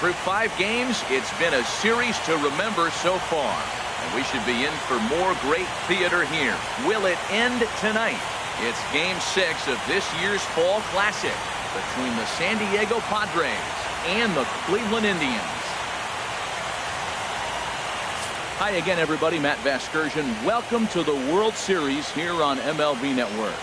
Through 5 games, it's been a series to remember so far. And we should be in for more great theater here. Will it end tonight? It's Game 6 of this year's Fall Classic between the San Diego Padres and the Cleveland Indians. Hi again, everybody. Matt Vasgersian. Welcome to the World Series here on MLB Network.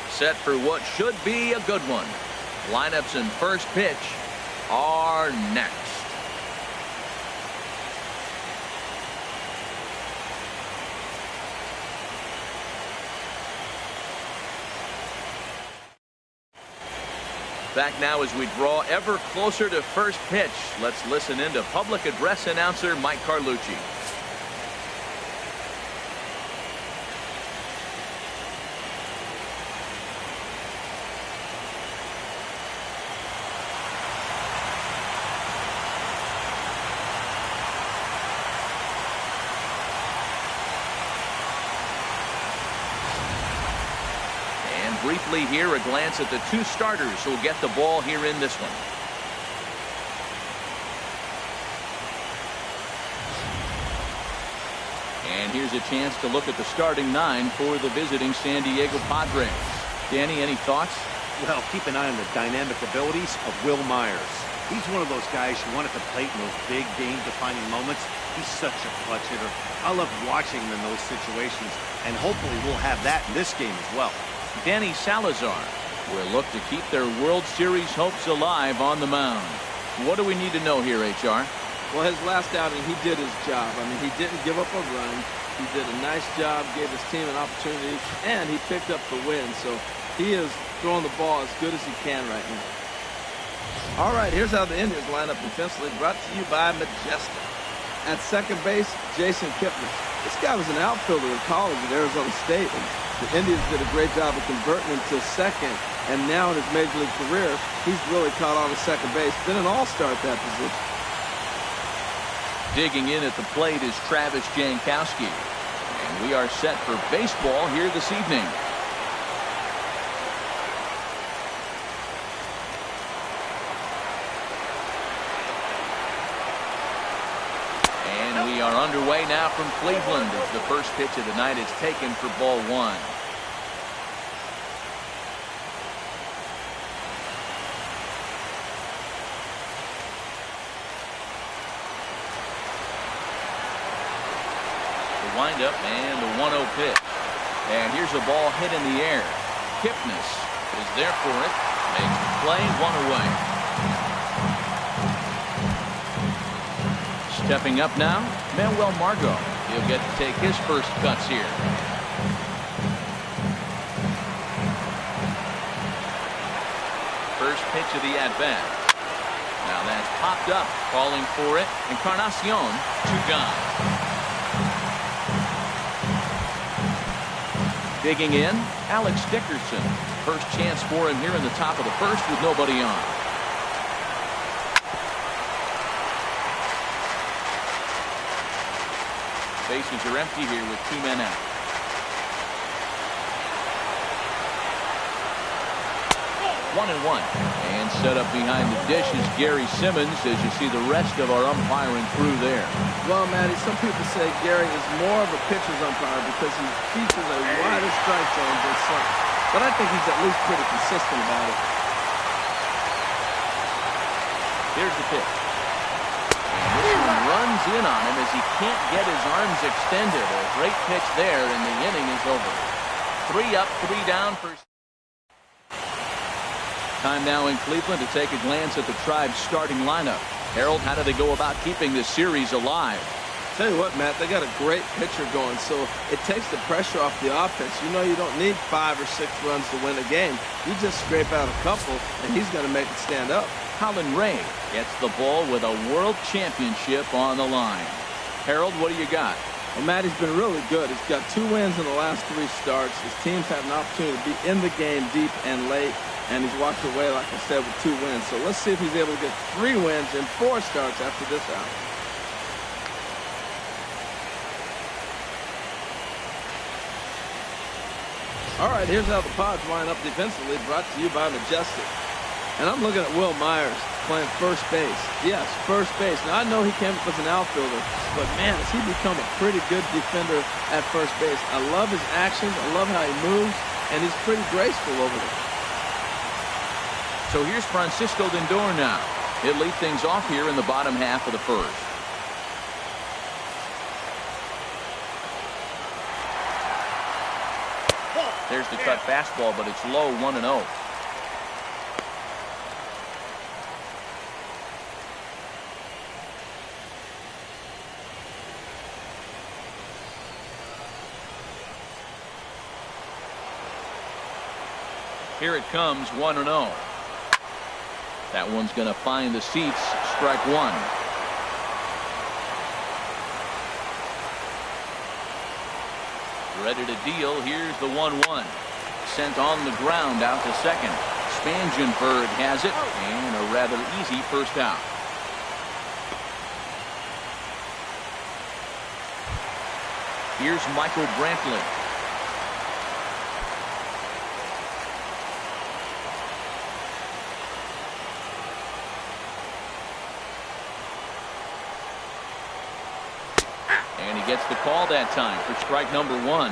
Set for what should be a good one. Lineups and first pitch are next. Back now as we draw ever closer to first pitch. Let's listen in to public address announcer Mike Carlucci. Briefly here, a glance at the 2 starters who'll get the ball here in this one. And here's a chance to look at the starting 9 for the visiting San Diego Padres. Danny, any thoughts? Well, keep an eye on the dynamic abilities of Wil Myers. He's one of those guys you want at the plate in those big game-defining moments. He's such a clutch hitter. I love watching him in those situations, and hopefully we'll have that in this game as well. Danny Salazar will look to keep their World Series hopes alive on the mound. What do we need to know here, HR? Well, his last outing, he did his job. I mean, he didn't give up a run. He did a nice job, gave his team an opportunity, and he picked up the win. So he is throwing the ball as good as he can right now. All right, here's how the Indians line up defensively, brought to you by Majestic. At second base, Jason Kipnis. This guy was an outfielder in college at Arizona State. And the Indians did a great job of converting him to second, and now in his major league career, he's really caught on to second base. Been an all-star at that position. Digging in at the plate is Travis Jankowski, and we are set for baseball here this evening. We are underway now from Cleveland as the first pitch of the night is taken for ball 1. The windup and the 1-0 pitch. And here's a ball hit in the air. Kipnis is there for it. Makes the play, 1 away. Stepping up now, Manuel Margot. He'll get to take his first cuts here. First pitch of the at-bat. Now that's popped up, calling for it. Encarnacion, 2 gone. Digging in, Alex Dickerson. First chance for him here in the top of the first with nobody on. Bases are empty here with 2 men out. One and one. And set up behind the dish is Gary Simmons as you see the rest of our umpiring crew there. Well, Matty, some people say Gary is more of a pitcher's umpire because he features a wider strike zone than some. But I think he's at least pretty consistent about it. Here's the pitch. This one runs in on him as he can't get his arms extended. A great pitch there, and the inning is over. 3 up, 3 down for. Time now in Cleveland to take a glance at the Tribe's starting lineup. Harold, how do they go about keeping this series alive? Tell you what, Matt, they got a great pitcher going, so it takes the pressure off the offense. You know you don't need 5 or 6 runs to win a game. You just scrape out a couple, and he's going to make it stand up. Colin Ray gets the ball with a world championship on the line. Harold, what do you got? Well, Matty's been really good. He's got 2 wins in the last 3 starts. His team's had an opportunity to be in the game deep and late, and he's walked away, like I said, with 2 wins. So let's see if he's able to get 3 wins in 4 starts after this out. All right, here's how the Pods line up defensively, brought to you by Majestic. And I'm looking at Will Myers playing first base. Yes, first base. Now, I know he came up as an outfielder, but, man, has he become a pretty good defender at first base. I love his actions. I love how he moves, and he's pretty graceful over there. So here's Francisco Lindor now. He'll lead things off here in the bottom half of the first. There's the cut fastball, but it's low, 1-0. Here it comes, 1-0. That one's going to find the seats, strike 1. Ready to deal. Here's the 1-1. Sent on the ground out to second. Spangenberg has it, and a rather easy first out. Here's Michael Brantley. And he gets the call that time for strike number 1.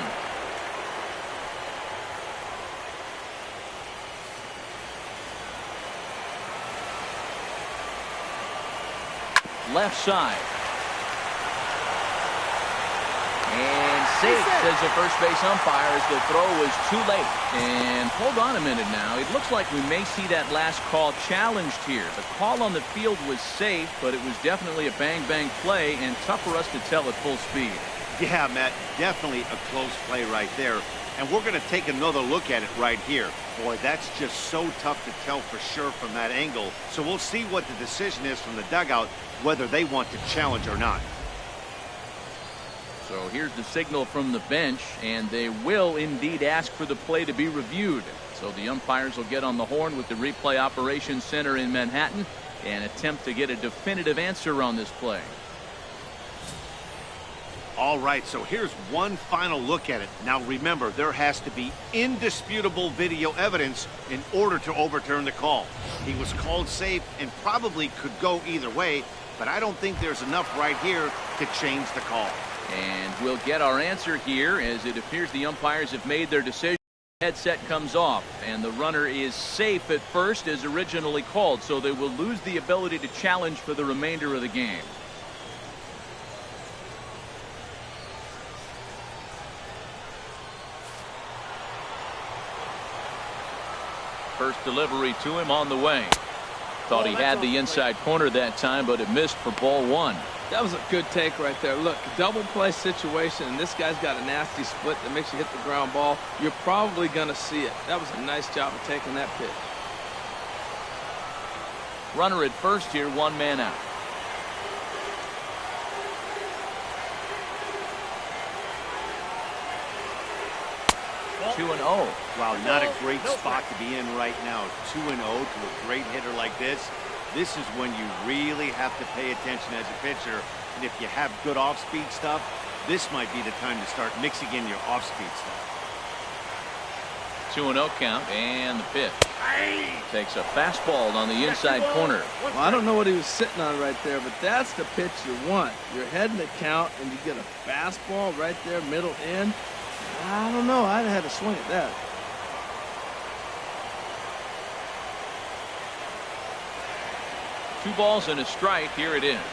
Left side. And safe, says the first base umpire, as the throw was too late. And hold on a minute now. It looks like we may see that last call challenged here. The call on the field was safe, but it was definitely a bang-bang play and tough for us to tell at full speed. Yeah, Matt, definitely a close play right there. And we're going to take another look at it right here. Boy, that's just so tough to tell for sure from that angle. So we'll see what the decision is from the dugout, whether they want to challenge or not. So here's the signal from the bench, and they will indeed ask for the play to be reviewed. So the umpires will get on the horn with the replay operations center in Manhattan and attempt to get a definitive answer on this play. All right, so here's one final look at it. Now remember, there has to be indisputable video evidence in order to overturn the call. He was called safe and probably could go either way, but I don't think there's enough right here to change the call. And we'll get our answer here, as it appears the umpires have made their decision. Headset comes off, and the runner is safe at first as originally called, so they will lose the ability to challenge for the remainder of the game. First delivery to him on the way. Thought he had the inside corner that time, but it missed for ball 1. That was a good take right there. Look, double play situation, and this guy's got a nasty split that makes you hit the ground ball. You're probably going to see it. That was a nice job of taking that pitch. Runner at first here, 1 man out. Well, 2-0. Wow, not a great spot to be in right now. 2-0 to a great hitter like this. This is when you really have to pay attention as a pitcher. And if you have good off-speed stuff, this might be the time to start mixing in your off-speed stuff. 2-0 count, and the pitch. Takes a fastball on the inside corner. Well, I don't know what he was sitting on right there, but that's the pitch you want. You're heading the count, and you get a fastball right there, middle in. I don't know. I'd have had a swing at that. Two balls and a strike. Here it is.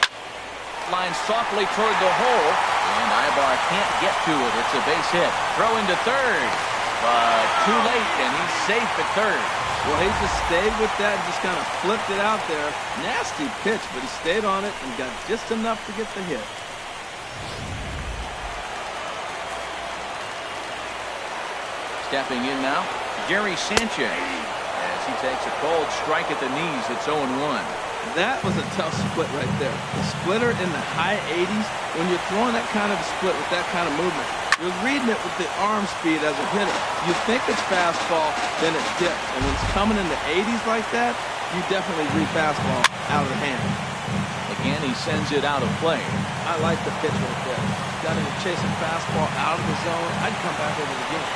Line softly toward the hole, and Ibar can't get to it. It's a base hit. Throw into third, but too late, and he's safe at third. Well, he just stayed with that and just kind of flipped it out there. Nasty pitch, but he stayed on it and got just enough to get the hit. Stepping in now, Gary Sanchez, as he takes a cold strike at the knees. It's 0-1. That was a tough split right there. The splitter in the high 80s, when you're throwing that kind of a split with that kind of movement, you're reading it with the arm speed as a hitter. You think it's fastball, then it dips. And when it's coming in the 80s like that, you definitely read fastball out of the hand. Again, he sends it out of play. I like the pitch right there. Got him chasing fastball out of the zone. I'd come back over the game.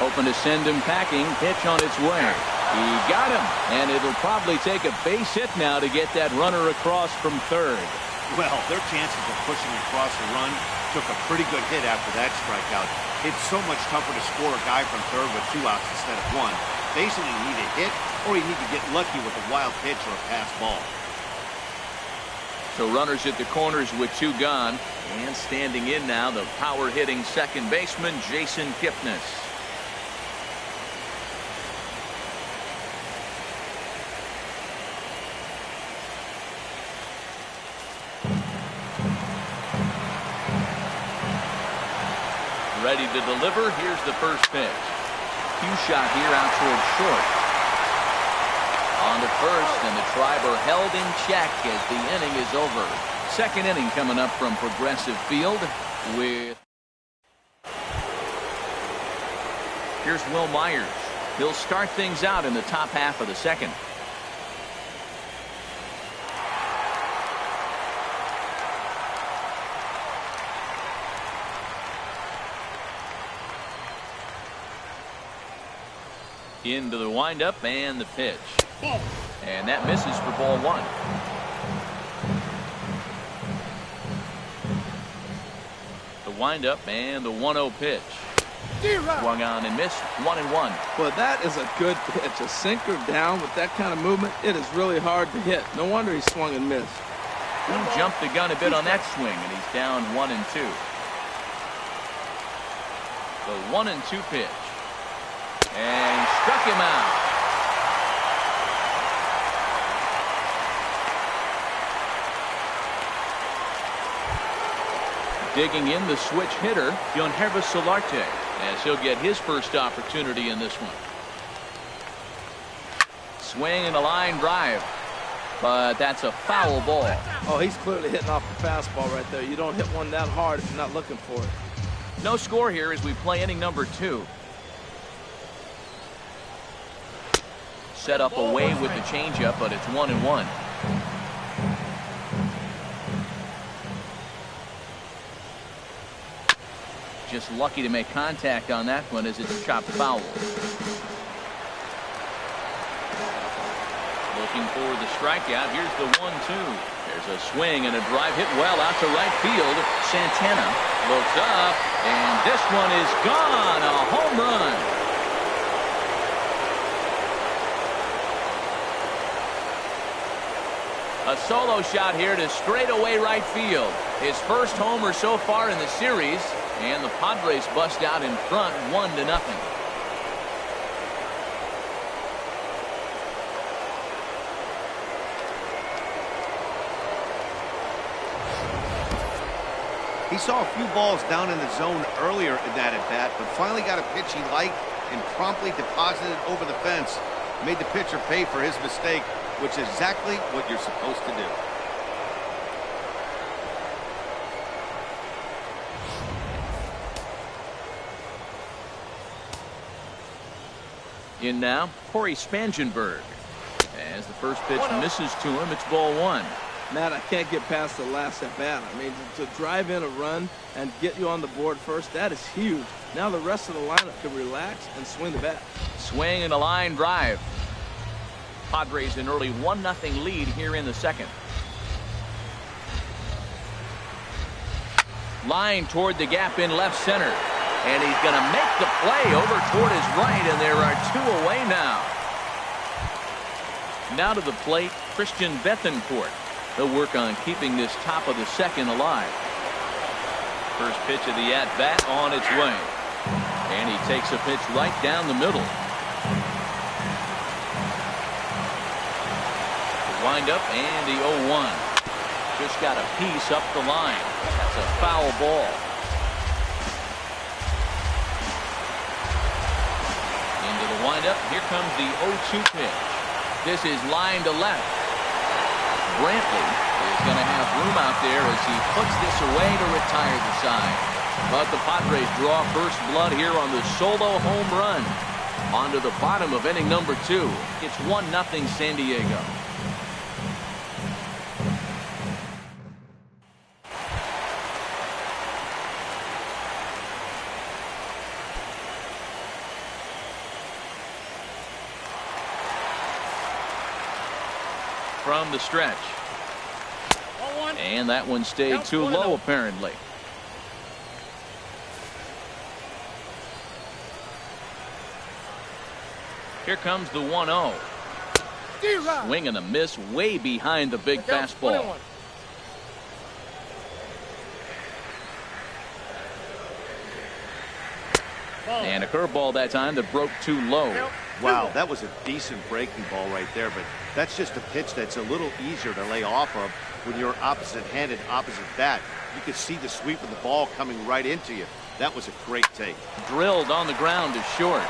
Hoping to send him packing. Pitch on its way. He got him, and it'll probably take a base hit now to get that runner across from third. Well, their chances of pushing across the run took a pretty good hit after that strikeout. It's so much tougher to score a guy from third with 2 outs instead of 1. Basically, you need a hit, or you need to get lucky with a wild pitch or a pass ball. So runners at the corners with 2 gone, and standing in now, the power-hitting second baseman, Jason Kipnis. Ready to deliver. Here's the first pitch. Cue shot here out towards short. On to first, and the Triber held in check as the inning is over. Second inning coming up from Progressive Field with... Here's Wil Myers. He'll start things out in the top half of the second. Into the windup and the pitch. And that misses for ball 1. The windup and the 1-0 pitch. Swung on and missed. 1-1. Well, that is a good pitch. A sinker down with that kind of movement, it is really hard to hit. No wonder he swung and missed. He jumped the gun a bit on that swing, and he's down 1-2. The 1-2 pitch. And struck him out. Digging in the switch hitter, Yangervis Solarte, as he'll get his first opportunity in this one. Swing and a line drive, but that's a foul ball. Oh, he's clearly hitting off the fastball right there. You don't hit one that hard if you're not looking for it. No score here as we play inning number 2. Set up away with the changeup, but it's 1-1. Just lucky to make contact on that one as it's chopped foul. Looking for the strikeout. Here's the 1-2. There's a swing and a drive hit well out to right field. Santana looks up, and this one is gone. A home run. A solo shot here to straightaway right field. His first homer so far in the series, and the Padres bust out in front 1-0. He saw a few balls down in the zone earlier in that at-bat, but finally got a pitch he liked and promptly deposited it over the fence. Made the pitcher pay for his mistake, which is exactly what you're supposed to do. In now, Cory Spangenberg. As the first pitch misses to him, it's ball 1. Matt, I can't get past the last at bat. I mean, to drive in a run and get you on the board first, that is huge. Now the rest of the lineup can relax and swing the bat. Swing and a line drive. Padres an early 1-0 lead here in the second. Line toward the gap in left center. And he's going to make the play over toward his right, and there are 2 away now. Now to the plate, Christian Bethancourt. They'll work on keeping this top of the second alive. First pitch of the at-bat on its way. And he takes a pitch right down the middle. The windup and the 0-1. Just got a piece up the line. That's a foul ball. Into the windup. Here comes the 0-2 pitch. This is line to left. Brantley is going to have room out there as he puts this away to retire the side. But the Padres draw first blood here on the solo home run. On to the bottom of inning number 2. It's 1-0 San Diego. From the stretch. And that one stayed too low, apparently. Here comes the 1-0. Swing and a miss way behind the big fastball. And a curveball that time that broke too low. Wow, that was a decent breaking ball right there, but that's just a pitch that's a little easier to lay off of when you're opposite-handed, opposite bat. You could see the sweep of the ball coming right into you. That was a great take. Drilled on the ground to short.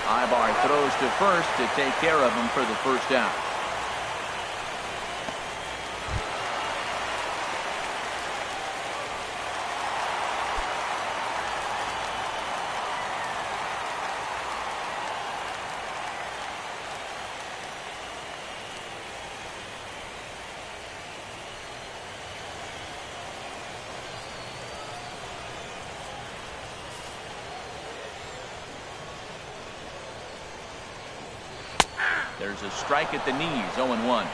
Ibar throws to first to take care of him for the first out. There's a strike at the knees, 0-1.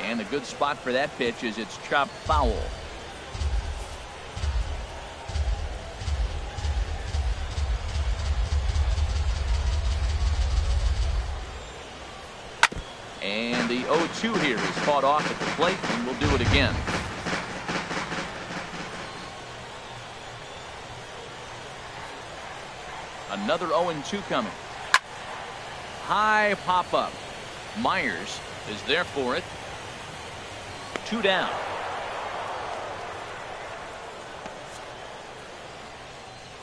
And a good spot for that pitch is it's chopped foul. And the 0-2 here is fought off at the plate, and we'll do it again. Another 0-2 coming. High pop up. Myers is there for it. 2 down.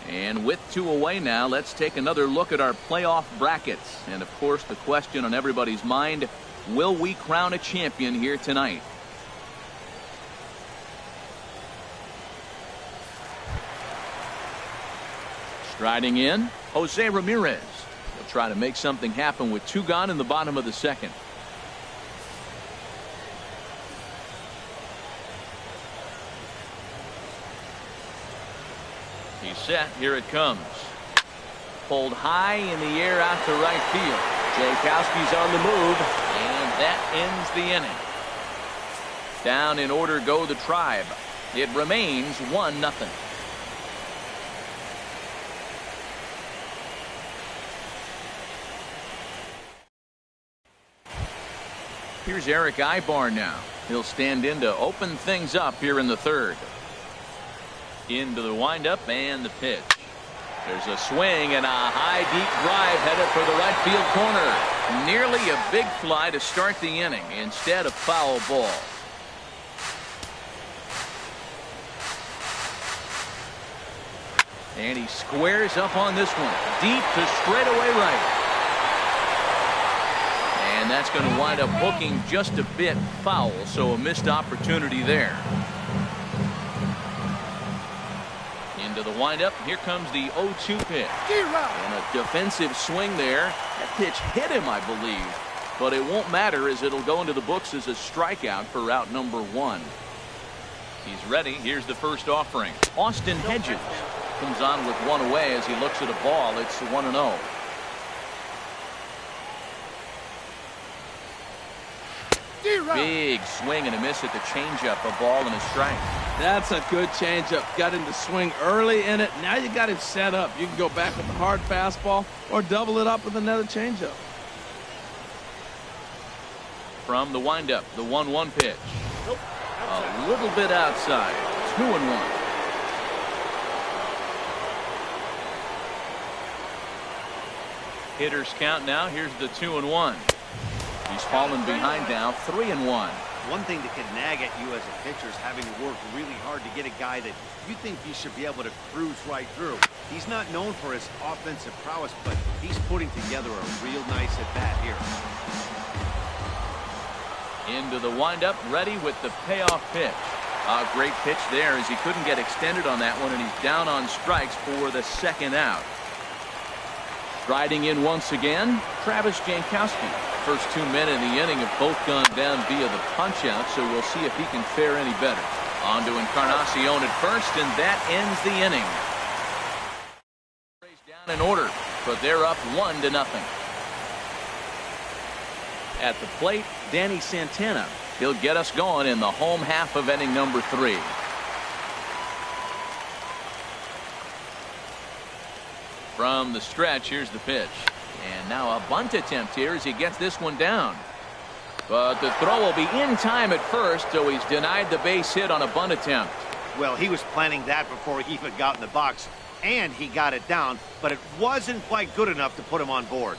And with 2 away now, let's take another look at our playoff brackets. And of course, the question on everybody's mind, will we crown a champion here tonight? Striding in, Jose Ramirez. He'll try to make something happen with 2 gone in the bottom of the second. He's set. Here it comes. Pulled high in the air out to right field. Jankowski's on the move, and that ends the inning. Down in order go the Tribe. It remains 1-0. Here's Eric Ibar now. He'll stand in to open things up here in the third. Into the windup and the pitch. There's a swing and a high deep drive headed for the right field corner. Nearly a big fly to start the inning instead of foul ball. And he squares up on this one. Deep to straightaway right. And that's going to wind up hooking just a bit foul, so a missed opportunity there. Into the windup. Here comes the 0-2 pitch. And a defensive swing there. That pitch hit him, I believe. But it won't matter as it'll go into the books as a strikeout for out number 1. He's ready. Here's the first offering. Austin Hedges comes on with 1 away as he looks at a ball. It's 1-0. Big swing and a miss at the changeup. A ball and a strike. That's a good changeup. Got him to swing early in it. Now you got him set up. You can go back with the hard fastball or double it up with another changeup. From the windup, the 1-1 pitch. A little bit outside. 2-1. Hitters count now. Here's the 2-1. He's fallen behind now, 3-1. One thing that can nag at you as a pitcher is having to work really hard to get a guy that you think you should be able to cruise right through. He's not known for his offensive prowess, but he's putting together a real nice at-bat here. Into the windup, ready with the payoff pitch. A great pitch there as he couldn't get extended on that one, and he's down on strikes for the second out. Riding in once again, Travis Jankowski. First 2 men in the inning have both gone down via the punch-out, so we'll see if he can fare any better. On to Encarnacion at first, and that ends the inning. Down in order, but they're up 1-0. At the plate, Danny Santana. He'll get us going in the home half of inning number 3. From the stretch, here's the pitch. And now a bunt attempt here as he gets this one down. But the throw will be in time at first, so he's denied the base hit on a bunt attempt. Well, he was planning that before he even got in the box, and he got it down, but it wasn't quite good enough to put him on board.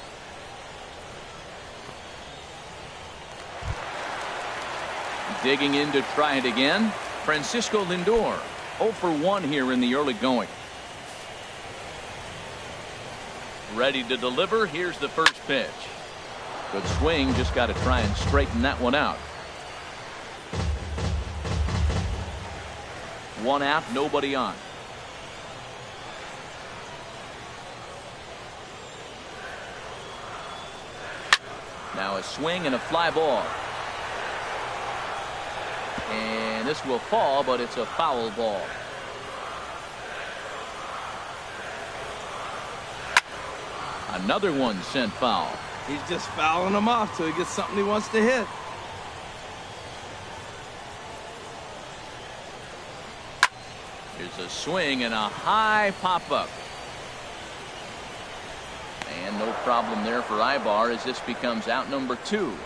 Digging in to try it again, Francisco Lindor. 0 for 1 here in the early going. Ready to deliver. Here's the first pitch. Good swing. Just got to try and straighten that one out. 1 out, nobody on. Now a swing and a fly ball. And this will fall, but it's a foul ball. Another one sent foul. He's just fouling them off till he gets something he wants to hit. Here's a swing and a high pop-up. And no problem there for Ibar as this becomes out number 2.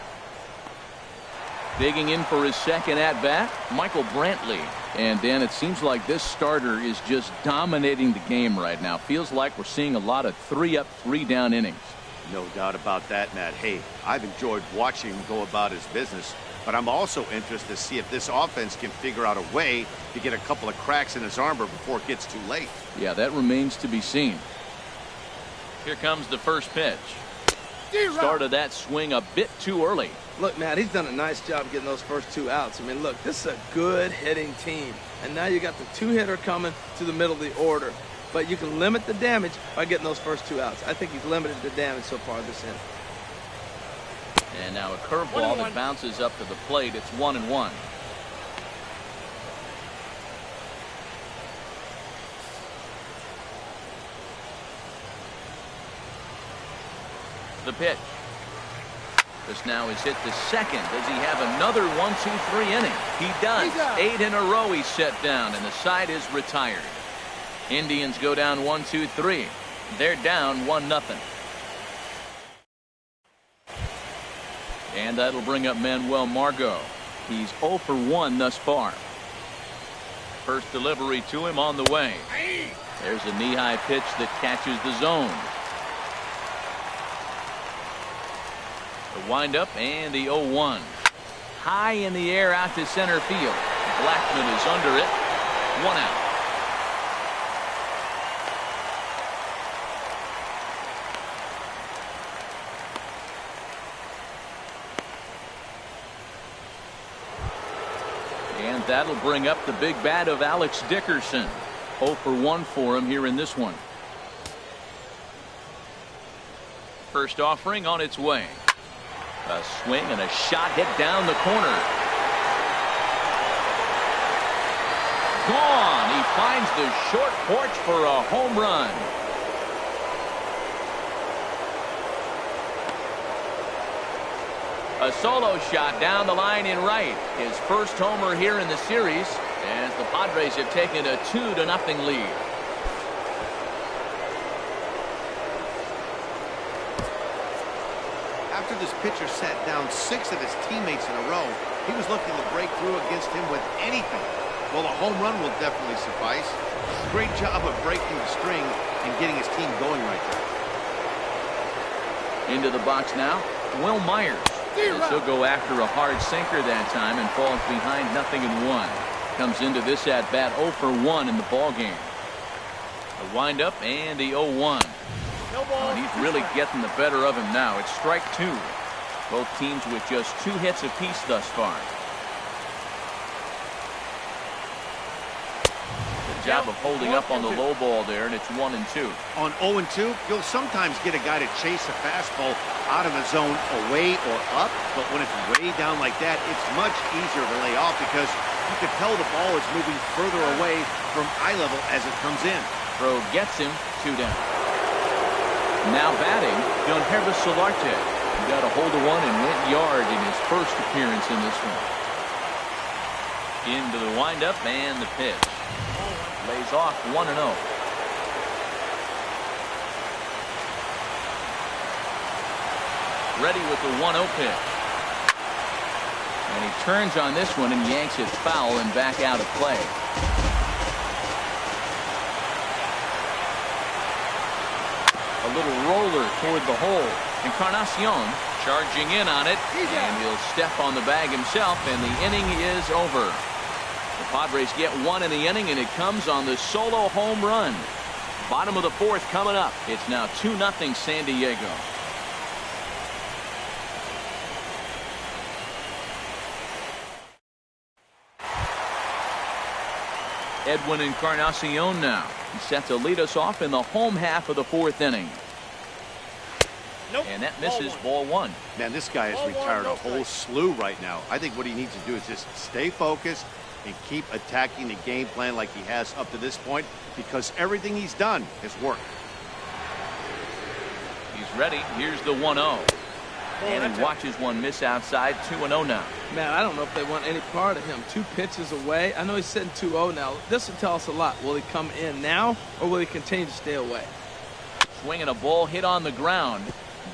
Digging in for his second at-bat, Michael Brantley. And, Dan, it seems like this starter is just dominating the game right now. Feels like we're seeing a lot of 3-up, 3-down innings. No doubt about that, Matt. Hey, I've enjoyed watching him go about his business, but I'm also interested to see if this offense can figure out a way to get a couple of cracks in his armor before it gets too late. Yeah, that remains to be seen. Here comes the first pitch. Started that swing a bit too early. Look, Matt, he's done a nice job getting those first 2 outs. I mean, look, this is a good hitting team. And now you got the 2-hitter coming to the middle of the order. But you can limit the damage by getting those first 2 outs. I think he's limited the damage so far this inning. And now a curveball that bounces up to the plate. It's 1-1. The pitch. This now is hit to second. Does he have another 1-2-3 inning? He does. 8 in a row he's set down, and the side is retired. Indians go down 1-2-3. They're down 1-0. And that'll bring up Manuel Margot. He's 0 for 1 thus far. First delivery to him on the way. There's a knee-high pitch that catches the zone. The windup and the 0-1. High in the air out to center field. Blackman is under it. 1 out. And that'll bring up the big bat of Alex Dickerson. 0 for 1 for him here in this one. First offering on its way. A swing and a shot hit down the corner. Gone. He finds the short porch for a home run. A solo shot down the line in right. His first homer here in the series as the Padres have taken a 2-0 lead. After this pitcher sat down 6 of his teammates in a row, he was looking to break through against him with anything. Well, a home run will definitely suffice. Great job of breaking the string and getting his team going right there. Into the box now, Will Myers. He'll go after a hard sinker that time and falls behind 0-1. Comes into this at bat 0 for 1 in the ball game. The windup and the 0-1. He's really getting the better of him now. It's strike 2. Both teams with just 2 hits apiece thus far. Job of holding up on the low ball there, and it's 1-2. On 0-2, you'll sometimes get a guy to chase a fastball out of the zone away or up, but when it's way down like that, it's much easier to lay off because you can tell the ball is moving further away from eye level as it comes in. Throw gets him, 2 down. Now batting, Yangervis Solarte. He got a hold of one and went yard in his first appearance in this one. Into the windup and the pitch. Lays off 1-0. Ready with the 1-0 pitch. And he turns on this one and yanks it foul and back out of play. A little roller toward the hole. Encarnacion charging in on it. And he'll step on the bag himself, and the inning is over. The Padres get 1 in the inning, and it comes on the solo home run. Bottom of the 4th coming up. It's now 2-0 San Diego. Edwin Encarnacion now. He's set to lead us off in the home half of the 4th inning. And that misses ball 1. Man, this guy has retired a whole slew right now. I think what he needs to do is just stay focused and keep attacking the game plan like he has up to this point, because everything he's done has worked. He's ready. Here's the 1-0. And he watches one miss outside. 2-0 now. Man, I don't know if they want any part of him. 2 pitches away. I know he's sitting 2-0 now. This will tell us a lot. Will he come in now, or will he continue to stay away? Swinging a ball hit on the ground,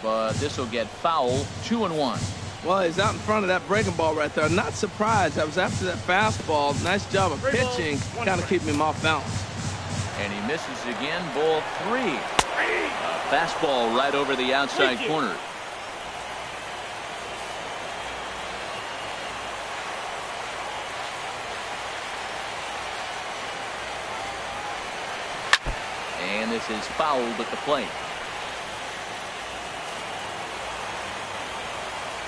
but this will get foul. 2-1. Well, he's out in front of that breaking ball right there. Not surprised. I was after that fastball. Nice job of pitching, kind of keeping him off balance. And he misses again. Ball 3. A fastball right over the outside corner. And this is fouled at the plate.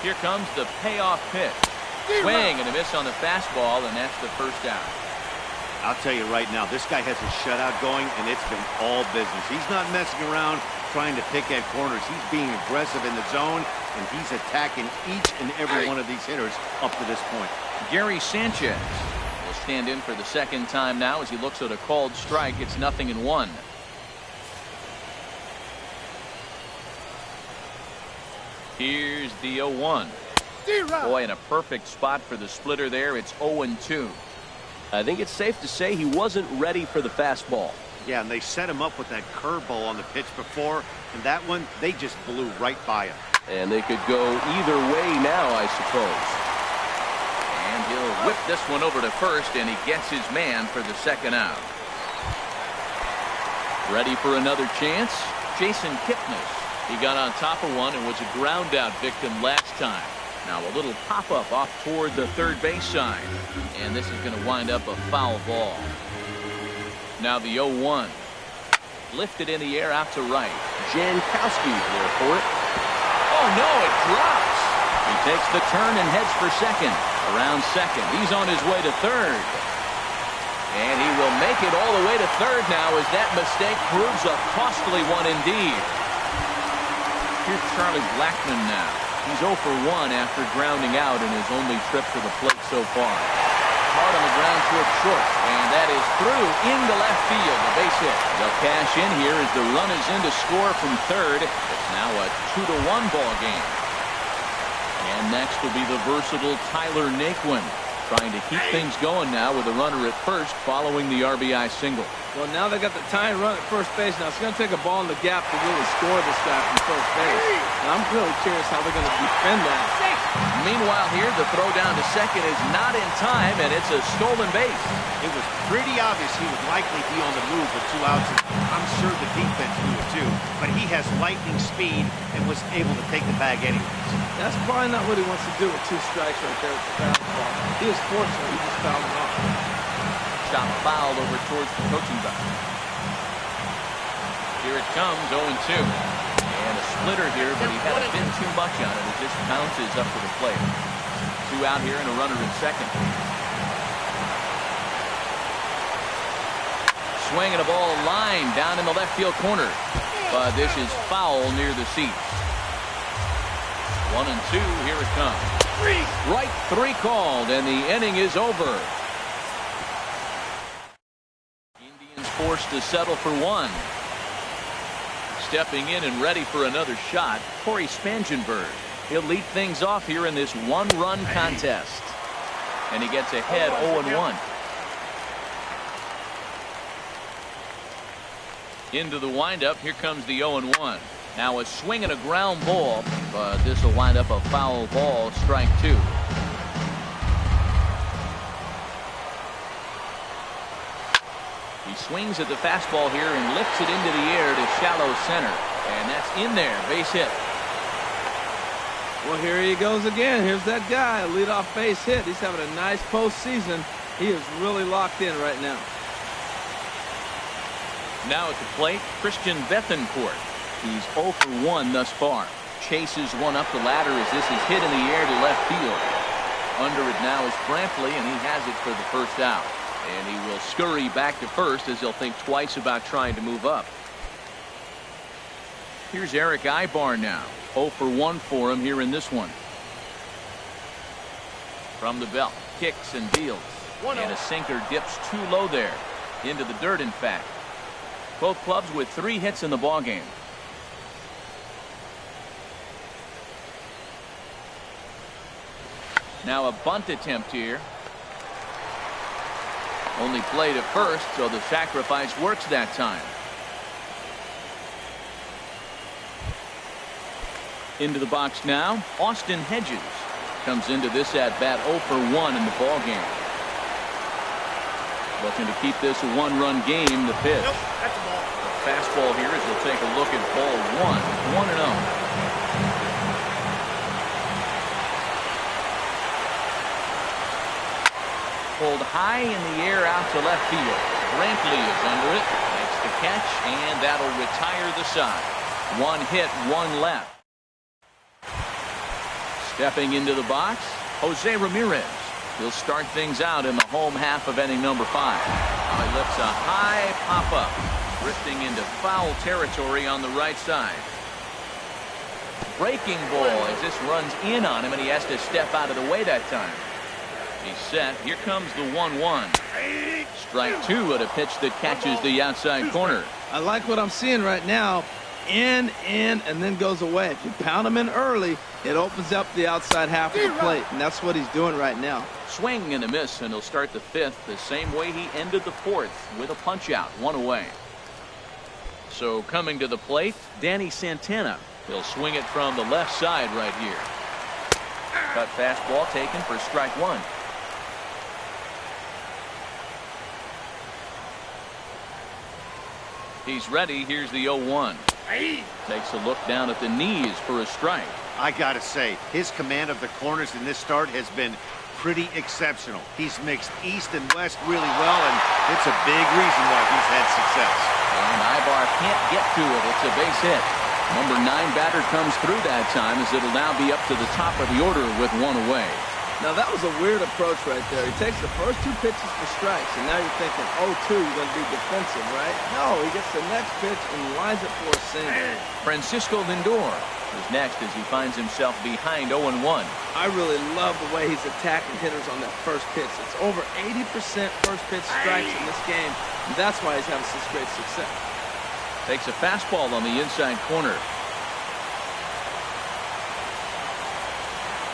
Here comes the payoff pitch. Swing and a miss on the fastball, and that's the first out. I'll tell you right now, this guy has a shutout going, and it's been all business. He's not messing around trying to pick at corners. He's being aggressive in the zone, and he's attacking each and every one of these hitters up to this point. Gary Sanchez will stand in for the second time now as he looks at a called strike. It's 0-1. Here's the 0-1. Boy, in a perfect spot for the splitter there. It's 0-2. I think it's safe to say he wasn't ready for the fastball. Yeah, and they set him up with that curveball on the pitch before, and that one, they just blew right by him. And they could go either way now, I suppose. And he'll whip this one over to first, and he gets his man for the second out. Ready for another chance? Jason Kipnis. He got on top of one and was a ground out victim last time. Now a little pop-up off toward the third base side. And this is going to wind up a foul ball. Now the 0-1. Lifted in the air out to right. Jankowski there for it. Oh no, it drops. He takes the turn and heads for second. Around second. He's on his way to third. And he will make it all the way to third now as that mistake proves a costly one indeed. Here's Charlie Blackmon now. He's 0 for 1 after grounding out in his only trip to the plate so far. Hard on the ground toward short, and that is through into left field. The base hit. They'll cash in here as the run is in to score from third. It's now a 2-1 ball game. And next will be the versatile Tyler Naquin, trying to keep things going now with a runner at first following the RBI single. Well, now they got the tying run at first base. Now it's going to take a ball in the gap to really score this guy from first base. And I'm really curious how they're going to defend that Meanwhile here, the throw down to second is not in time, and it's a stolen base. It was pretty obvious he would likely be on the move with 2 outs. I'm sure the defense knew it too, but he has lightning speed and was able to take the bag anyways. That's probably not what he wants to do with 2 strikes right there at the fastball. He was fortunate. He just fouled him off. Shot fouled over towards the coaching box. Here it comes, 0-2. And a splitter here, but he had a bit too much on it. It just bounces up to the plate. 2 out here and a runner in second. Swinging a ball line down in the left field corner. But this is foul near the seats. 1-2, here it comes. Right 3 called, and the inning is over. Indians forced to settle for 1. Stepping in and ready for another shot, Corey Spangenberg. He'll lead things off here in this 1-run contest. And he gets ahead 0-1. Into the windup, here comes the 0-1. Now a swing and a ground ball, but this will wind up a foul ball, strike 2. He swings at the fastball here and lifts it into the air to shallow center. And that's in there, base hit. Well, here he goes again. Here's that guy, a leadoff base hit. He's having a nice postseason. He is really locked in right now. Now at the plate, Christian Bethancourt. He's 0 for 1 thus far. Chases one up the ladder as this is hit in the air to left field. Under it now is Brantley, and he has it for the first out. And he will scurry back to first as he'll think twice about trying to move up. Here's Eric Ibar now. 0 for 1 for him here in this one. From the belt, kicks and deals. And a sinker dips too low there. Into the dirt, in fact. Both clubs with 3 hits in the ballgame. Now a bunt attempt here. Only played at first, so the sacrifice works that time. Into the box now, Austin Hedges comes into this at-bat 0 for 1 in the ballgame. Looking to keep this a 1-run game, the pitch. Nope, that's a ball. The fastball here as we'll take a look at ball 1, 1-0. Pulled high in the air out to left field. Brantley is under it, makes the catch, and that'll retire the side. 1 hit, 1 left. Stepping into the box, Jose Ramirez. He'll start things out in the home half of inning number 5. Now he lifts a high pop-up, drifting into foul territory on the right side. Breaking ball as this runs in on him, and he has to step out of the way that time. He's set. Here comes the 1-1. Strike 2 at a pitch that catches the outside corner. I like what I'm seeing right now. In, and then goes away. If you pound him in early, it opens up the outside half of the plate, and that's what he's doing right now. Swing and a miss, and he'll start the 5th the same way he ended the 4th, with a punch-out, 1 away. So coming to the plate, Danny Santana. He'll swing it from the left side right here. Cut fastball taken for strike 1. He's ready. Here's the 0-1. Takes a look down at the knees for a strike. I gotta say, his command of the corners in this start has been pretty exceptional. He's mixed east and west really well, and it's a big reason why he's had success. And Ibar can't get to it. It's a base hit. Number 9 batter comes through that time as it'll now be up to the top of the order with 1 away. Now that was a weird approach right there. He takes the first 2 pitches for strikes, and now you're thinking 0-2, you're going to be defensive, right? No, he gets the next pitch and lines it for a single. Francisco Lindor is next as he finds himself behind 0-1. I really love the way he's attacking hitters on that first pitch. It's over 80% first pitch strikes in this game, and that's why he's having such great success. Takes a fastball on the inside corner.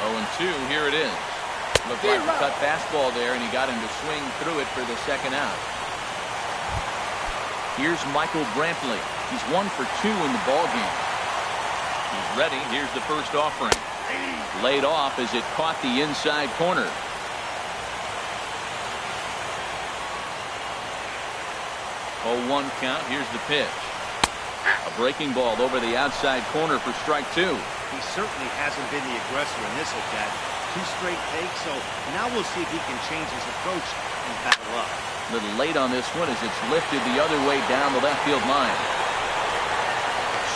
0-2, here it is. Looked like a cut fastball there, and he got him to swing through it for the second out. Here's Michael Brantley. He's 1 for 2 in the ballgame. He's ready. Here's the first offering. Laid off as it caught the inside corner. Oh, 1 count. Here's the pitch. A breaking ball over the outside corner for strike 2. He certainly hasn't been the aggressor in this at bat. 2 straight takes, so now we'll see if he can change his approach and battle up. A little late on this one as it's lifted the other way down the left field line.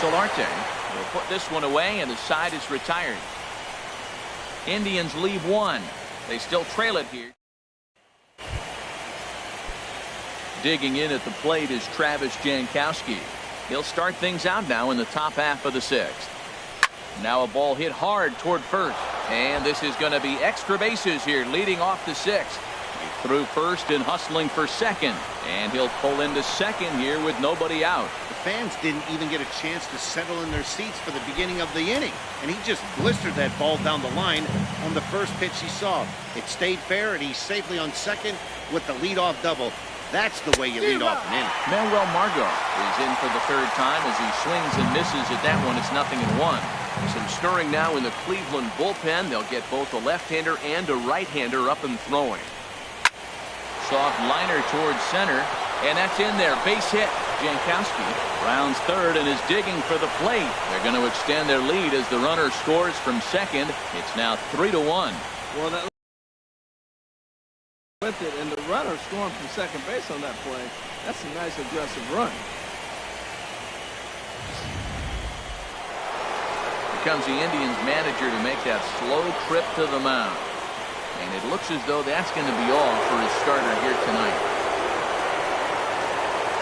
Solarte will put this one away, and the side is retired. Indians leave 1. They still trail it here. Digging in at the plate is Travis Jankowski. He'll start things out now in the top half of the 6th. Now a ball hit hard toward first. And this is going to be extra bases here leading off the 6th. He threw first and hustling for second. And he'll pull into second here with nobody out. The fans didn't even get a chance to settle in their seats for the beginning of the inning. And he just blistered that ball down the line on the first pitch he saw. It stayed fair, and he's safely on second with the leadoff double. That's the way you lead off an inning. Manuel Margot is in for the 3rd time as he swings and misses at that one. It's 0-1. Some stirring now in the Cleveland bullpen. They'll get both a left-hander and a right-hander up and throwing. Soft liner towards center, and that's in there. Base hit. Jankowski rounds 3rd and is digging for the plate. They're going to extend their lead as the runner scores from second. It's now 3-1. Well, that with it, and the runner scoring from second base on that play. That's a nice aggressive run. Here comes the Indians manager to make that slow trip to the mound. And it looks as though that's going to be all for his starter here tonight.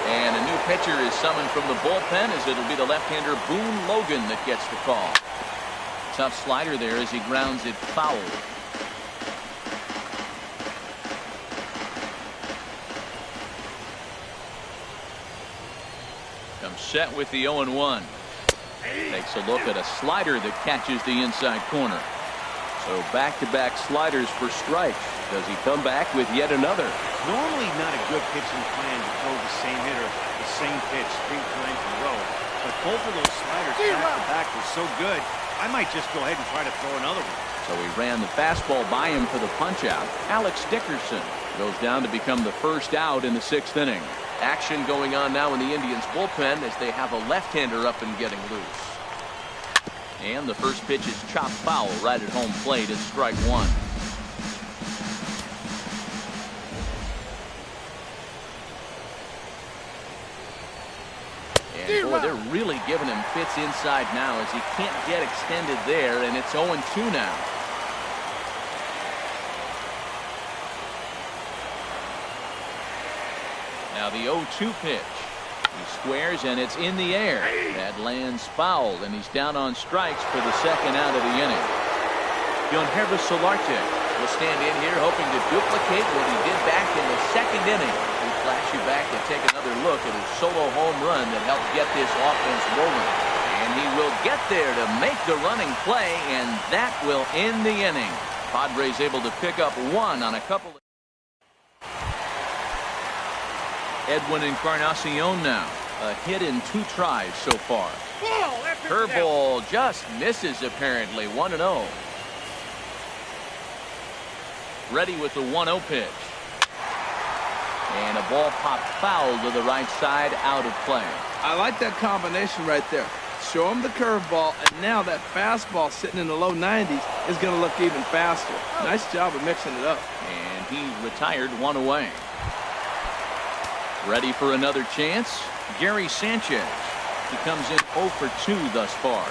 And a new pitcher is summoned from the bullpen as it'll be the left-hander Boone Logan that gets the call. Tough slider there as he grounds it foul. Comes set with the 0-1. Takes a look at a slider that catches the inside corner. So back-to-back sliders for strikes. Does he come back with yet another? Normally not a good pitching plan to throw the same hitter, the same pitch 3 times in a row. But both of those sliders back-to-back were so good, I might just go ahead and try to throw another one. So he ran the fastball by him for the punch-out. Alex Dickerson goes down to become the first out in the 6th inning. Action going on now in the Indians bullpen as they have a left-hander up and getting loose. And the first pitch is chopped foul right at home plate. It's strike 1. And boy, they're really giving him fits inside now as he can't get extended there, and it's 0-2 now. Now the 0-2 pitch. He squares, and it's in the air. That lands foul, and he's down on strikes for the 2nd out of the inning. Yangervis Solarte will stand in here hoping to duplicate what he did back in the 2nd inning. We flash you back and take another look at his solo home run that helped get this offense rolling. And he will get there to make the running play, and that will end the inning. Padres able to pick up 1 on a couple of... Edwin Encarnacion now. A hit in 2 tries so far. Curveball just misses apparently. 1-0. Ready with the 1-0 pitch. And a ball popped foul to the right side, out of play. I like that combination right there. Show him the curveball, and now that fastball sitting in the low 90s is going to look even faster. Nice job of mixing it up. And he retired 1 away. Ready for another chance? Gary Sanchez. He comes in 0 for 2 thus far.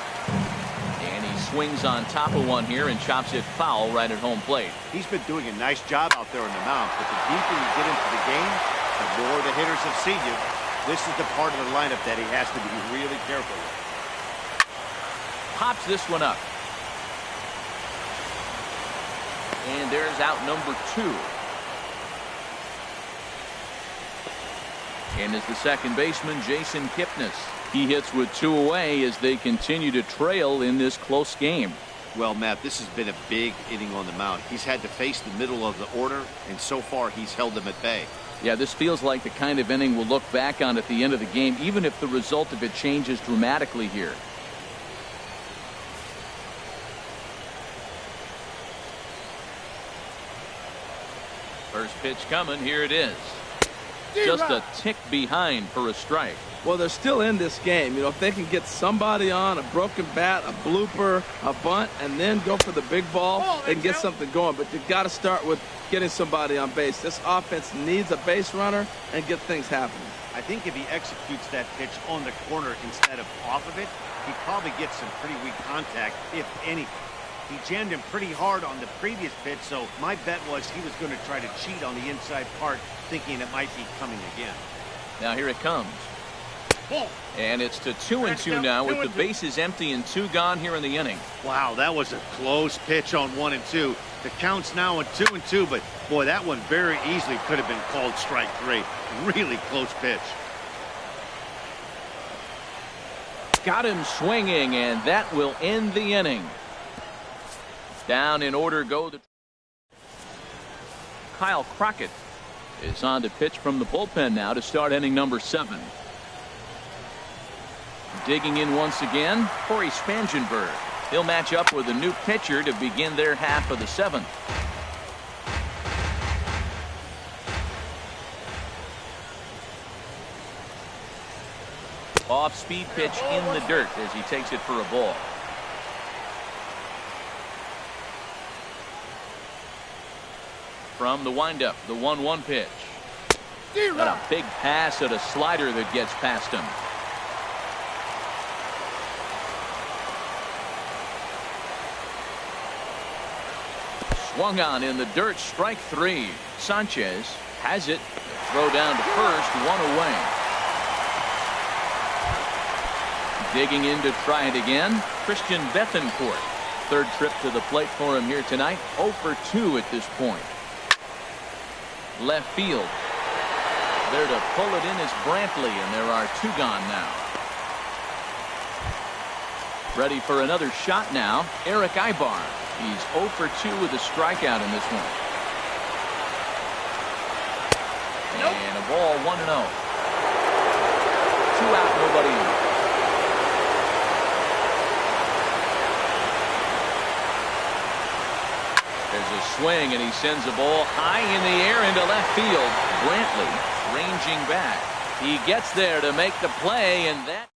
And he swings on top of one here and chops it foul right at home plate. He's been doing a nice job out there on the mound, but the deeper you get into the game, the more the hitters have seen you. This is the part of the lineup that he has to be really careful with. Pops this one up. And there's out number 2. And is the second baseman, Jason Kipnis. He hits with 2 away as they continue to trail in this close game. Well, Matt, this has been a big inning on the mound. He's had to face the middle of the order, and so far he's held them at bay. Yeah, this feels like the kind of inning we'll look back on at the end of the game, even if the result of it changes dramatically here. Pitch coming. Here it is. Just a tick behind for a strike. Well, they're still in this game. You know, if they can get somebody on, a broken bat, a blooper, a bunt, and then go for the big ball, they can get something going. But you've got to start with getting somebody on base. This offense needs a base runner and get things happening. I think if he executes that pitch on the corner instead of off of it, he probably gets some pretty weak contact, if anything. He jammed him pretty hard on the previous pitch, so my bet was he was going to try to cheat on the inside part, thinking it might be coming again. Now here it comes. And it's to 2-2 now with the bases empty and 2 gone here in the inning. Wow, that was a close pitch on 1-2. The count's now at 2-2, but boy, that one very easily could have been called strike 3. Really close pitch. Got him swinging, and that will end the inning. Down in order go the Kyle Crockett is on to pitch from the bullpen now to start inning number 7. Digging in once again, Corey Spangenberg. He'll match up with a new pitcher to begin their half of the 7th. Off-speed pitch in the dirt as he takes it for a ball. From the windup, the 1-1 pitch. And a big pass at a slider that gets past him. Swung on in the dirt, strike 3. Sanchez has it. Throw down to first, 1 away. Digging in to try it again, Christian Bethancourt. Third trip to the plate for him here tonight. 0 for 2 at this point. Left field. There to pull it in is Brantley, and there are 2 gone now. Ready for another shot now, Eric Ibar. He's 0 for 2 with a strikeout in this one. And a ball, 1-0. 2 out, nobody in. There's a swing, and he sends a ball high in the air into left field. Brantley ranging back. He gets there to make the play, and that.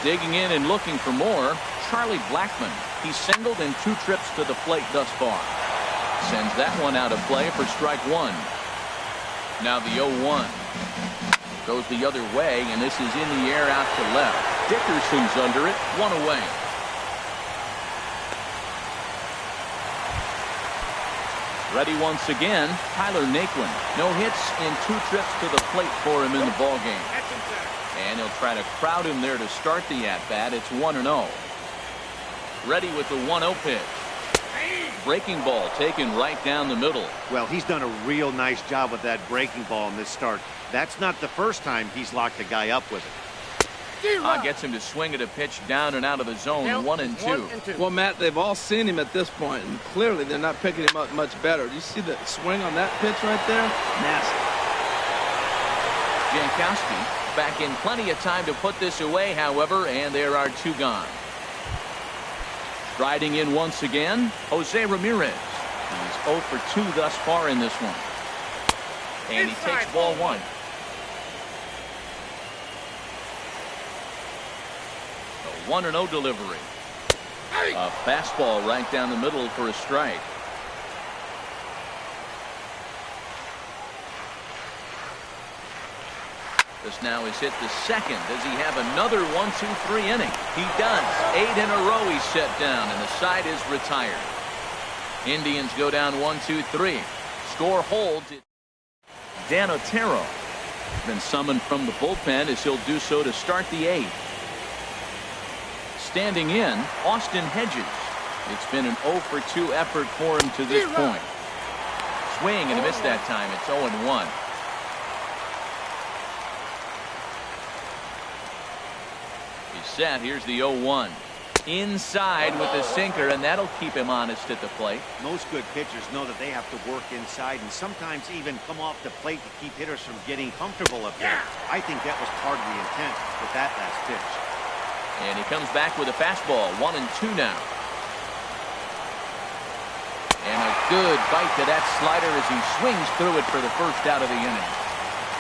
Digging in and looking for more, Charlie Blackmon. He's singled in 2 trips to the plate thus far. Sends that one out of play for strike 1. Now the 0-1. Goes the other way, and this is in the air out to left. Dickerson's under it, 1 away. Ready once again, Tyler Naquin. No hits in 2 trips to the plate for him in the ballgame. And he'll try to crowd him there to start the at-bat. It's 1-0. Ready with the 1-0 pitch. Breaking ball taken right down the middle. Well, he's done a real nice job with that breaking ball in this start. That's not the first time he's locked a guy up with it. Gets him to swing at a pitch down and out of the zone. 1-2. Well, Matt, they've all seen him at this point, and clearly they're not picking him up much better. Do you see the swing on that pitch right there? Nasty. Jankowski back in plenty of time to put this away, however, and there are 2 gone. Striding in once again, Jose Ramirez. He's 0 for 2 thus far in this one. And he takes ball 1. A 1-0 delivery. A fastball right down the middle for a strike. This now is hit the second. Does he have another 1-2-3 inning? He does. 8 in a row he's set down, and the side is retired. Indians go down 1-2-3. Score holds. Dan Otero been summoned from the bullpen as he'll do so to start the 8th. Standing in, Austin Hedges. It's been an 0 for 2 effort for him to this point. Swing and a miss that time. It's 0-1. He's set. Here's the 0-1. Inside with the sinker, and that'll keep him honest at the plate. Most good pitchers know that they have to work inside and sometimes even come off the plate to keep hitters from getting comfortable up there. I think that was part of the intent with that last pitch. And he comes back with a fastball. 1-2 now. And a good bite to that slider as he swings through it for the first out of the inning.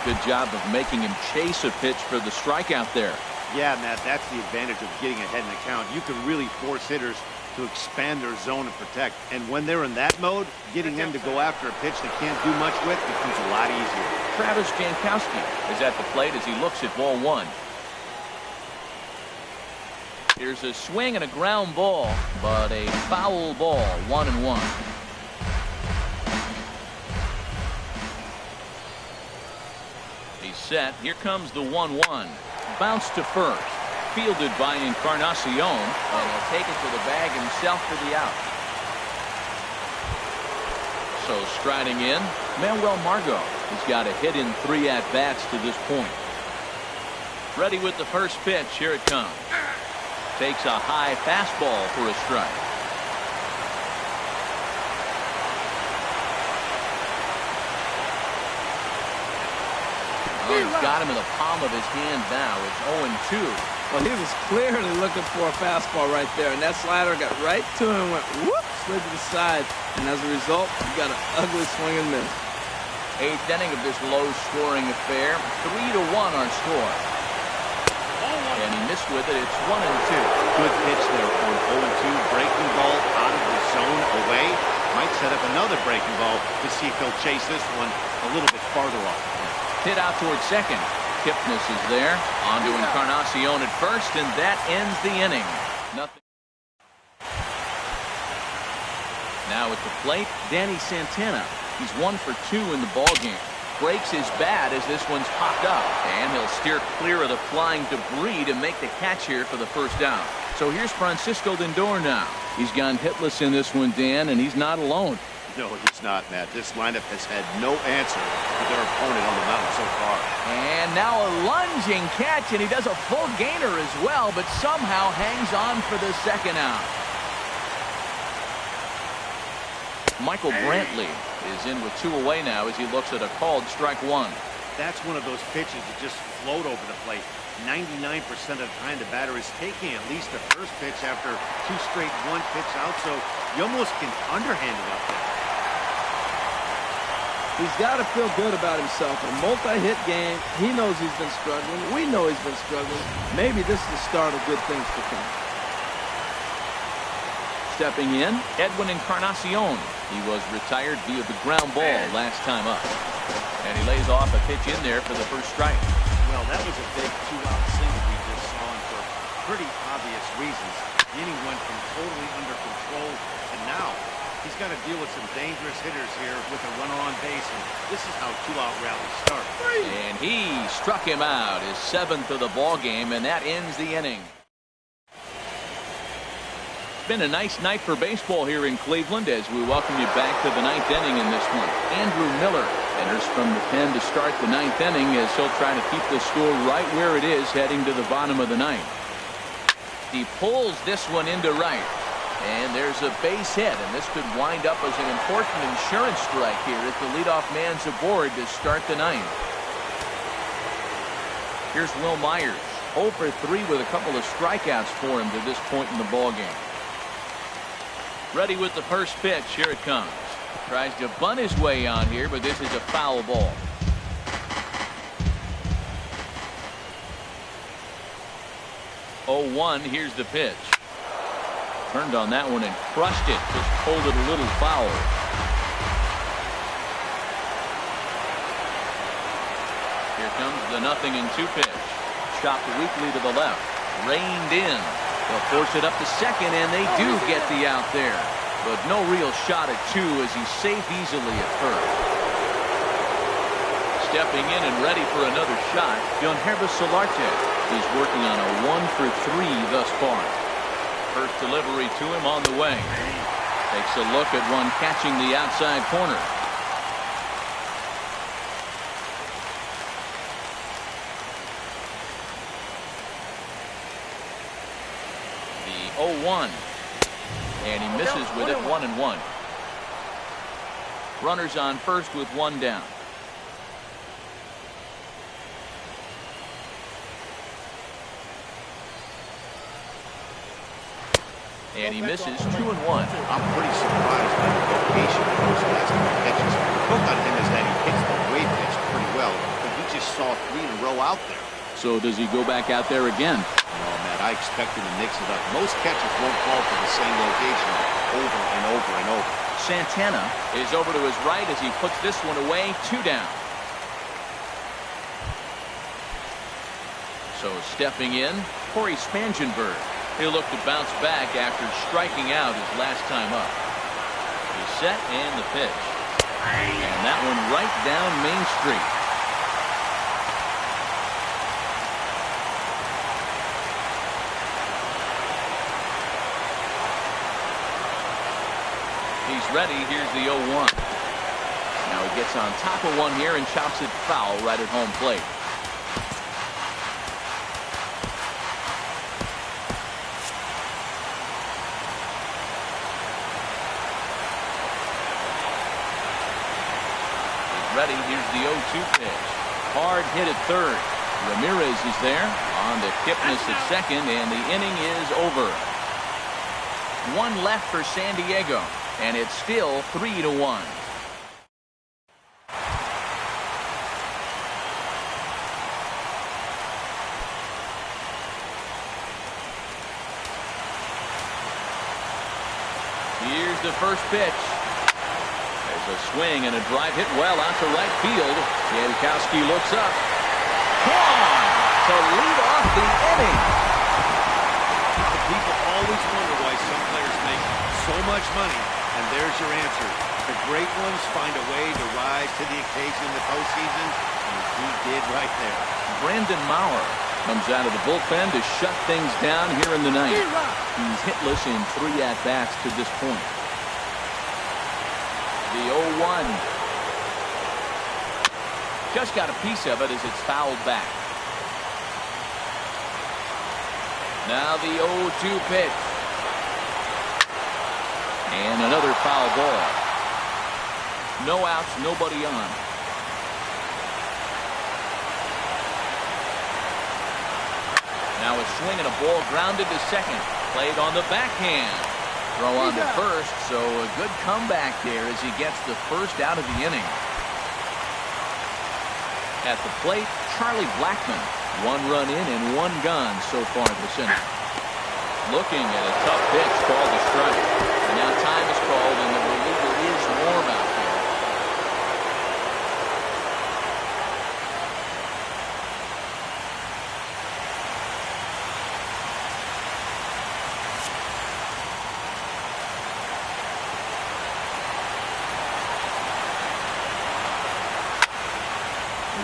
Good job of making him chase a pitch for the strikeout there. Yeah, Matt, that's the advantage of getting ahead in the count. You can really force hitters to expand their zone and protect. And when they're in that mode, getting them to go after a pitch they can't do much with becomes a lot easier. Travis Jankowski is at the plate as he looks at ball one. Here's a swing and a ground ball, but a foul ball, 1-1. He's set. Here comes the 1-1. Bounce to first. Fielded by Encarnacion, and he'll take it to the bag himself for the out. So striding in, Manuel Margot. He's got a hit in 3 at-bats to this point. Ready with the first pitch. Here it comes. Takes a high fastball for a strike. Oh, he's got him in the palm of his hand now. It's 0-2. Well, he was clearly looking for a fastball right there, and that slider got right to him and went whoop, slid to the side, and as a result, he got an ugly swing and miss. 8th inning of this low-scoring affair. 3-1 our score. And he missed with it. It's 1-2. Good pitch there on 0-2. Breaking ball out of the zone away. Might set up another breaking ball to see if he'll chase this one a little bit farther off. Hit out towards second. Kipnis is there. On to Encarnacion at first, and that ends the inning. Nothing. Now at the plate, Danny Santana. He's 1 for 2 in the ballgame. Breaks his bat as this one's popped up, and he'll steer clear of the flying debris to make the catch here for the first down. So here's Francisco Lindor now. He's gone hitless in this one, Dan, and he's not alone. No, he's not, Matt. This lineup has had no answer to their opponent on the mountain so far. And now a lunging catch, and he does a full gainer as well, but somehow hangs on for the second out. Michael Brantley is in with 2 away now as he looks at a called strike 1. That's one of those pitches that just float over the plate. 99% of the time the batter is taking at least the first pitch after 2 straight 1-pitch out, so you almost can underhand it up there. He's got to feel good about himself. A multi-hit game. He knows he's been struggling. We know he's been struggling. Maybe this is the start of good things to come. Stepping in, Edwin Encarnacion. He was retired via the ground ball last time up. And he lays off a pitch in there for the first strike. Well, that was a big 2-out single we just saw, and for pretty obvious reasons. The inning went from totally under control to now he's got to deal with some dangerous hitters here with a runner on base, and this is how 2-out rallies start. And he struck him out, his 7th of the ball game, and that ends the inning. Been a nice night for baseball here in Cleveland as we welcome you back to the 9th inning in this one. Andrew Miller enters from the pen to start the 9th inning as he'll try to keep the score right where it is heading to the bottom of the 9th. He pulls this one into right, and there's a base hit, and this could wind up as an important insurance strike here if the leadoff man's aboard to start the 9th. Here's Wil Myers, 0 for 3 with a couple of strikeouts for him to this point in the ballgame. Ready with the first pitch. Here it comes. Tries to bunt his way on here, but this is a foul ball. Oh, 1. Here's the pitch. Turned on that one and crushed it. Just pulled it a little foul. Here comes the 0-2 pitch. Chopped weakly to the left. Reined in. They'll force it up to second, and they do get the out there. But no real shot at 2 as he's safe easily at first. Stepping in and ready for another shot, Yangervis Solarte. He's working on a 1 for 3 thus far. First delivery to him on the way. Takes a look at one catching the outside corner. The 0-1. And he misses with it, 1-1. Runners on first with 1 down. And he misses 2-1. I'm pretty surprised by the location of those last two pitches. The hook on him is that he hits the way pitch pretty well, but he just saw 3 in a row out there. So does he go back out there again? No, Matt, I expect him to mix it up. Most catchers won't fall for the same location over and over and over. Santana is over to his right as he puts this one away. 2 down. So stepping in, Corey Spangenberg. He'll look to bounce back after striking out his last time up. He's set and the pitch. And that one right down Main Street. He's ready. Here's the 0-1. Now he gets on top of one here and chops it foul right at home plate. Ready. Here's the 0-2 pitch. Hard hit at third. Ramirez is there. On to Kipnis at second, and the inning is over. 1 left for San Diego, and it's still 3-1. Here's the first pitch. A swing and a drive hit well out to right field. Jankowski looks up. Gone to lead off the inning. People always wonder why some players make so much money, and there's your answer. The great ones find a way to rise to the occasion in the postseason, and he did right there. Brandon Maurer comes out of the bullpen to shut things down here in the ninth. He's hitless in 3 at-bats to this point. The 0-1. Just got a piece of it as it's fouled back. Now the 0-2 pitch. And another foul ball. No outs, nobody on. Now a swing and a ball grounded to second. Played on the backhand. Throw on to first, so a good comeback there as he gets the first out of the inning. At the plate, Charlie Blackmon. 1 run in and 1 gone so far this inning. Looking at a tough pitch called a strike. And now time is called and the reliever is warm out there.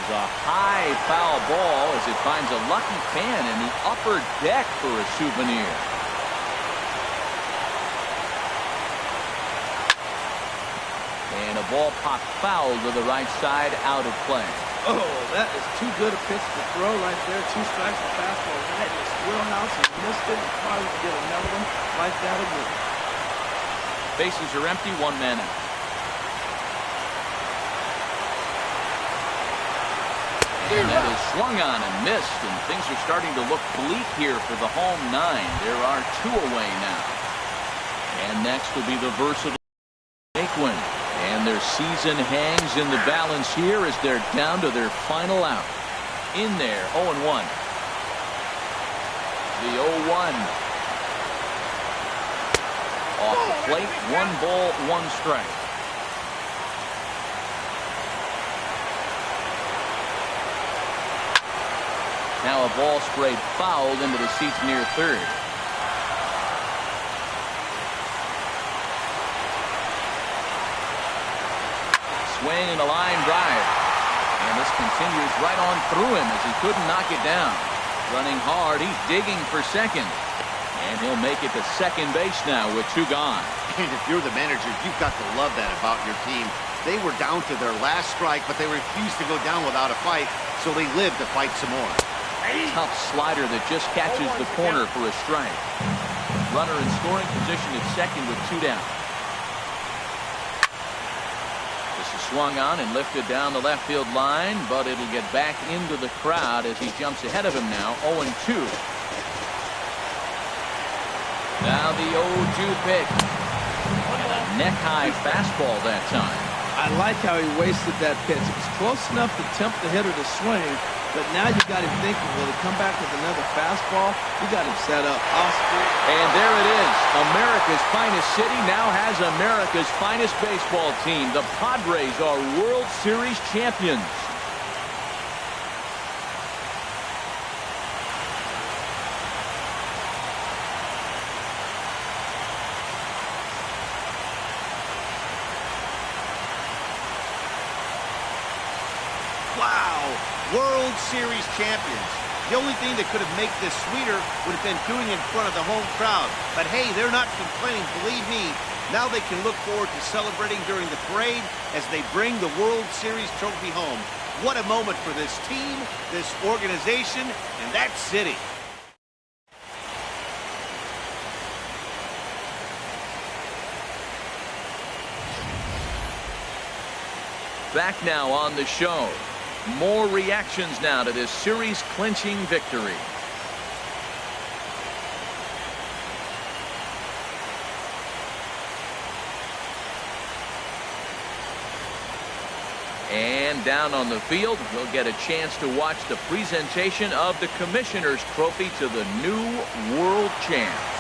A high foul ball as it finds a lucky fan in the upper deck for a souvenir. And a ball popped foul to the right side, out of play. Oh, that is too good a pitch to throw right there. 2 strikes, the fastball right in his wheelhouse. He missed it and probably get another one like that again. Bases are empty, 1 man out. And that is swung on and missed, and things are starting to look bleak here for the home 9. There are 2 away now. And next will be the versatile Naquin. And their season hangs in the balance here as they're down to their final out. In there, 0-1. The 0-1. Off the plate, 1 ball, 1 strike. Now a ball sprayed fouled into the seats near third. Swing and a line drive. And this continues right on through him as he couldn't knock it down. Running hard, he's digging for second. And he'll make it to second base now with 2 gone. And if you're the manager, you've got to love that about your team. They were down to their last strike, but they refused to go down without a fight, so they lived to fight some more. Tough slider that just catches the corner for a strike. Runner in scoring position at second with 2 down. This is swung on and lifted down the left field line, but it'll get back into the crowd as he jumps ahead of him now, 0-2. Now the 0-2 pitch. And a neck-high fastball that time. I like how he wasted that pitch. It was close enough to tempt the hitter to swing, but now you got him thinking, will he come back with another fastball? You got him set up. And there it is. America's finest city now has America's finest baseball team. The Padres are World Series champions. Wow, World Series champions. The only thing that could have made this sweeter would have been doing it in front of the home crowd. But hey, they're not complaining, believe me. Now they can look forward to celebrating during the parade as they bring the World Series trophy home. What a moment for this team, this organization, and that city. Back now on the show. More reactions now to this series-clinching victory. And down on the field, we'll get a chance to watch the presentation of the Commissioner's Trophy to the new world champs.